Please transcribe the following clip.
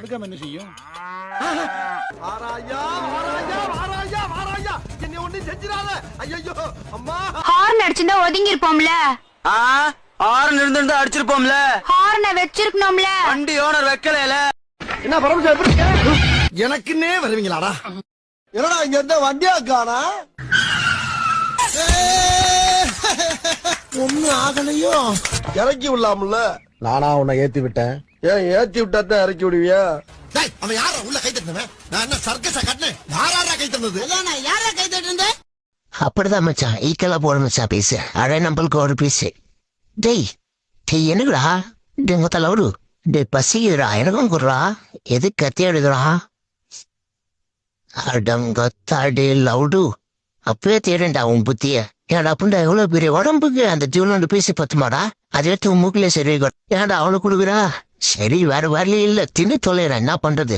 எடுக்காம என்ன செய்யும்? ஹார்ன் அடிச்சிருந்தா ஒதுங்கி இருப்போம்ல. ஹார்ன் இருந்திருந்தா அடிச்சிருப்போம்ல. ஹார்னை வச்சிருக்கணும்ல. வண்டி ஓனர் வைக்கலையில. என்ன பரமசா எப்படி எனக்குன்னே வருவீங்களாடா? என்னடா இங்க இருந்த வண்டியா காணா? ஒண்ணு ஆகலையோ. இறக்கி விடலாம்ல. நானா உன்னை ஏத்தி விட்டேன். ஏன் ஏத்தி விட்டா தான் இறக்கி விடுவியா? அவன் யார உள்ள கை தட்டினவன்? நான் என்ன சர்க்கஸா கட்டினேன்? யாரா கை தந்தது? யாரா கை தட்டுறது? அப்படிதான் மச்சான். ஈக்கெல்லாம் போட மச்சான் பீஸ். அரை நம்மளுக்கு ஒரு பீஸ். டேய் டேய் என்னடா எங்க தலைவரு? டேய் பசிக்குதுடா, எனக்கும் குடுறா. எது கத்தி எடுதுடா? அடங்கத்தாடே லவுடு. அப்பவே தேடண்டா உன் புத்திய. ஏன்டா அப்படின்டா எவ்வளவு பெரிய உடம்புக்கு அந்த ஜீவனோட பீஸ் பத்துமாடா? அதை எடுத்து உன் மூக்கிலே சரி. ஏன்டா அவனுக்கு கொடுக்குறா? சரி வேற வரலையே இல்ல, தின்னு தொலைறேன், என்ன பண்றது?